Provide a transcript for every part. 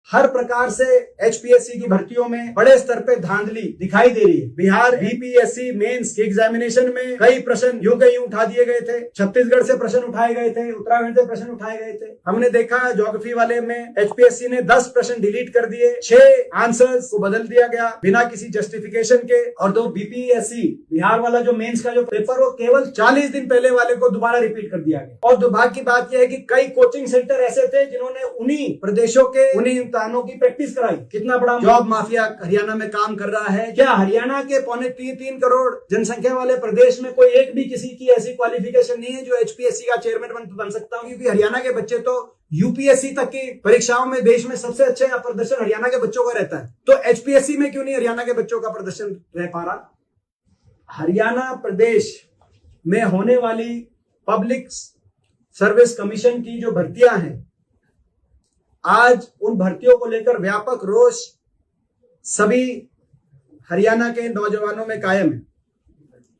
हर प्रकार से एचपीएससी की भर्तियों में बड़े स्तर पे धांधली दिखाई दे रही है। बिहार बीपीएससी मेंस के एग्जामिनेशन में कई प्रश्न यूं के यूं उठा दिए गए थे। छत्तीसगढ़ से प्रश्न उठाए गए थे, उत्तराखंड से प्रश्न उठाए गए थे। हमने देखा ज्योग्राफी वाले में एचपीएससी ने 10 प्रश्न डिलीट कर दिए, 6 आंसर्स को बदल दिया गया बिना किसी जस्टिफिकेशन के। और दो बीपीएससी बिहार वाला जो मेंस का जो पेपर वो केवल 40 दिन पहले वाले को दोबारा रिपीट कर दिया गया। और दुर्भाग्य की बात यह है कि कई कोचिंग सेंटर ऐसे थे जिन्होंने उन्हीं प्रदेशों के उन्हीं इम्तिहानों की प्रैक्टिस कराई। कितना बड़ा जॉब माफिया हरियाणा में काम कर रहा है। क्या हरियाणा के 3.25 करोड़ जनसंख्या वाले प्रदेश में कोई एक भी किसी की ऐसी क्वालिफिकेशन नहीं है जो एचपीएससी का चेयरमैन बन सकता हो? क्योंकि हरियाणा के बच्चे तो यूपीएससी तक की परीक्षाओं में देश में सबसे अच्छे प्रदर्शन हरियाणा के बच्चों का रहता है। तो एचपीएससी में क्यों नहीं हरियाणा के बच्चों का प्रदर्शन रह पा रहा? हरियाणा प्रदेश में होने वाली पब्लिक सर्विस कमीशन की जो भर्तियां हैं, आज उन भर्तियों को लेकर व्यापक रोष सभी हरियाणा के नौजवानों में कायम है।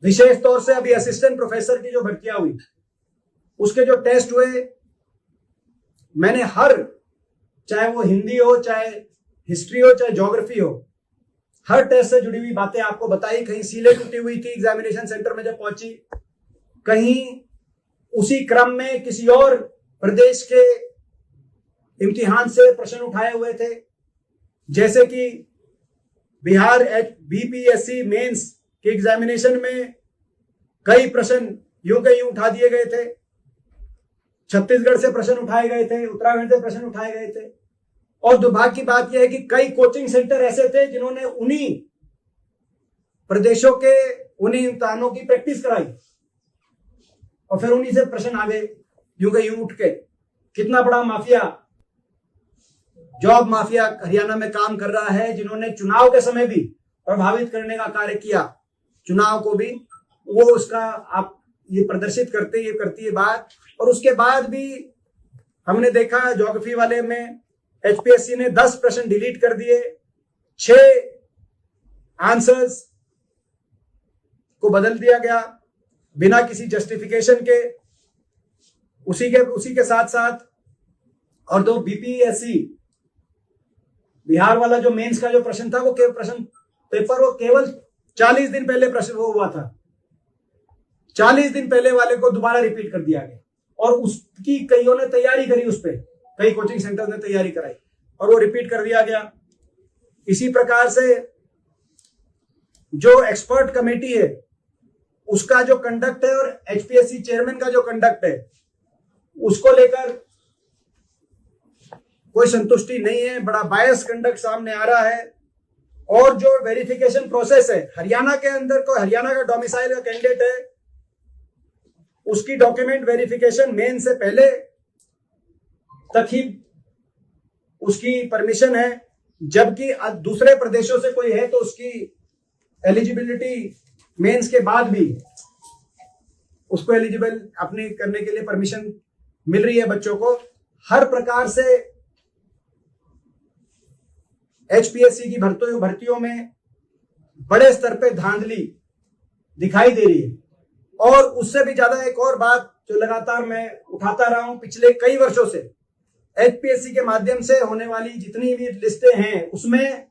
विशेष तौर से अभी असिस्टेंट प्रोफेसर की जो भर्तियां हुई, उसके जो टेस्ट हुए, मैंने चाहे वो हिंदी हो, चाहे हिस्ट्री हो, चाहे ज्योग्राफी हो, हर टेस्ट से जुड़ी हुई बातें आपको बताई। कहीं सीलें टूटी हुई थी एग्जामिनेशन सेंटर में जब पहुंची, कहीं उसी क्रम में किसी और प्रदेश के इम्तिहान से प्रश्न उठाए हुए थे। जैसे कि बिहार बीपीएससी मेंस के एग्जामिनेशन में कई प्रश्न यूं के यूं उठा दिए गए थे। छत्तीसगढ़ से प्रश्न उठाए गए थे, उत्तराखंड से प्रश्न उठाए गए थे। और दुर्भाग्य की बात यह है कि कई कोचिंग सेंटर ऐसे थे जिन्होंने उन्हीं प्रदेशों के उन्हीं इम्तिहानों की प्रैक्टिस कराई और फिर उन्हीं से प्रश्न आ गए यूं के यूं उठ के। कितना बड़ा माफिया, जॉब माफिया हरियाणा में काम कर रहा है, जिन्होंने चुनाव के समय भी प्रभावित करने का कार्य किया। चुनाव को भी वो उसका आप ये प्रदर्शित करती है बात। और उसके बाद भी हमने देखा ज्योग्राफी वाले में एचपीएससी ने 10 प्रश्न डिलीट कर दिए, 6 आंसर्स को बदल दिया गया बिना किसी जस्टिफिकेशन के। उसी के साथ साथ और दो बीपीएससी बिहार वाला जो मेंस का जो प्रश्न था, वो पेपर वो केवल 40 दिन पहले प्रश्न वो हुआ था, 40 दिन पहले वाले को दोबारा रिपीट कर दिया गया। और उसकी कईयों ने तैयारी करी, उस पर कई कोचिंग सेंटर ने तैयारी कराई और वो रिपीट कर दिया गया। इसी प्रकार से जो एक्सपर्ट कमेटी है उसका जो कंडक्ट है और एचपीएससी चेयरमैन का जो कंडक्ट है, उसको लेकर कोई संतुष्टि नहीं है। बड़ा बायस कंडक्ट सामने आ रहा है। और जो वेरिफिकेशन प्रोसेस है हरियाणा के अंदर, को हरियाणा का डोमिसाइल का कैंडिडेट है, उसकी डॉक्यूमेंट वेरिफिकेशन मेन से पहले तक ही उसकी परमिशन है, जबकि दूसरे प्रदेशों से कोई है तो उसकी एलिजिबिलिटी मेंस के बाद भी उसको एलिजिबल अपने करने के लिए परमिशन मिल रही है बच्चों को। हर प्रकार से एचपीएससी की भर्तियों में बड़े स्तर पे धांधली दिखाई दे रही है। और उससे भी ज्यादा एक और बात जो लगातार मैं उठाता रहा हूं पिछले कई वर्षों से, एचपीएससी के माध्यम से होने वाली जितनी भी लिस्टें हैं उसमें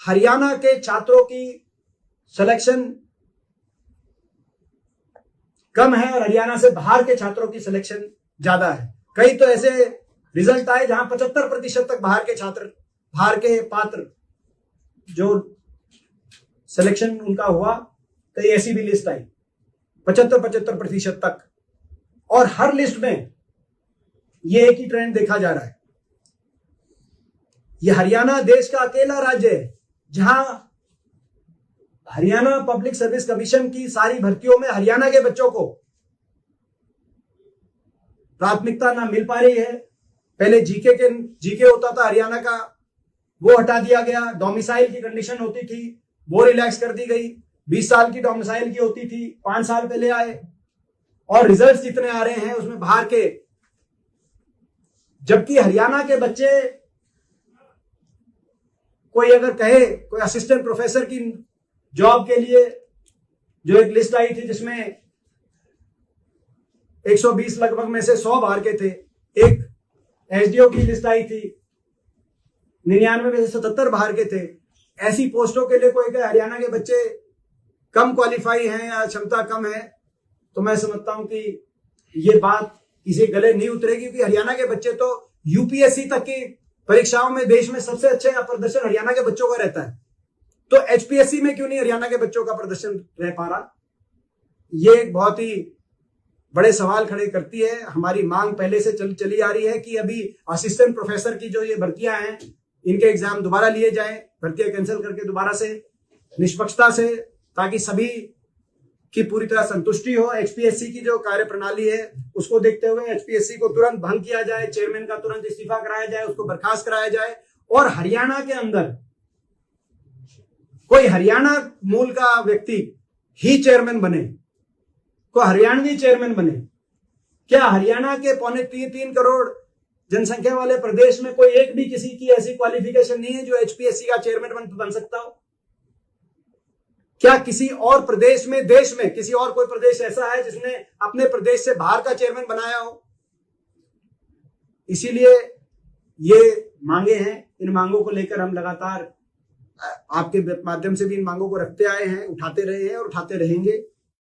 हरियाणा के छात्रों की सिलेक्शन कम है और हरियाणा से बाहर के छात्रों की सिलेक्शन ज्यादा है। कई तो ऐसे रिजल्ट आए जहां 75% तक बाहर के पात्र जो सिलेक्शन उनका हुआ, कई ऐसी भी लिस्ट आई 75% तक। और हर लिस्ट में ये एक ही ट्रेंड देखा जा रहा है। ये हरियाणा देश का अकेला राज्य है जहां हरियाणा पब्लिक सर्विस कमीशन की सारी भर्तियों में हरियाणा के बच्चों को प्राथमिकता ना मिल पा रही है। पहले जीके होता था हरियाणा का, वो हटा दिया गया। डोमिसाइल की कंडीशन होती थी, वो रिलैक्स कर दी गई। 20 साल की डोमिसाइल की होती थी, 5 साल पहले आए। और रिजल्ट्स जितने आ रहे हैं उसमें बाहर के, जबकि हरियाणा के बच्चे, कोई अगर कहे कोई असिस्टेंट प्रोफेसर की जॉब के लिए जो एक लिस्ट आई थी जिसमें 120 लगभग में से 100 बाहर के थे, एक एसडीओ की लिस्ट आई थी 99 में से 77 बाहर के थे। ऐसी पोस्टों के लिए कोई हरियाणा के बच्चे कम क्वालिफाई हैं या क्षमता कम है, तो मैं समझता हूं कि ये बात किसी गले नहीं उतरेगी, क्योंकि हरियाणा के बच्चे तो यूपीएससी तक की परीक्षाओं में देश में सबसे अच्छा प्रदर्शन हरियाणा के बच्चों का रहता है। तो एचपीएससी में क्यों नहीं हरियाणा के बच्चों का प्रदर्शन रह पा रहा? ये एक बहुत ही बड़े सवाल खड़े करती है। हमारी मांग पहले से चली आ रही है कि अभी असिस्टेंट प्रोफेसर की जो ये भर्तियां हैं, इनके एग्जाम दोबारा लिए जाएं, भर्तियां कैंसिल करके दोबारा से निष्पक्षता से, ताकि सभी की पूरी तरह संतुष्टि हो। एचपीएससी की जो कार्य प्रणाली है उसको देखते हुए एचपीएससी को तुरंत भंग किया जाए, चेयरमैन का तुरंत इस्तीफा कराया जाए, उसको बर्खास्त कराया जाए, और हरियाणा के अंदर कोई हरियाणा मूल का व्यक्ति ही चेयरमैन बने, को हरियाणवी चेयरमैन बने। क्या हरियाणा के 3.25 करोड़ जनसंख्या वाले प्रदेश में कोई एक भी किसी की ऐसी क्वालिफिकेशन नहीं है जो एचपीएससी का चेयरमैन बन सकता हो? क्या किसी और प्रदेश में, देश में किसी और कोई प्रदेश ऐसा है जिसने अपने प्रदेश से बाहर का चेयरमैन बनाया हो? इसीलिए ये मांगे हैं। इन मांगों को लेकर हम लगातार आपके माध्यम से भी इन मांगों को रखते आए हैं, उठाते रहे हैं और उठाते रहेंगे।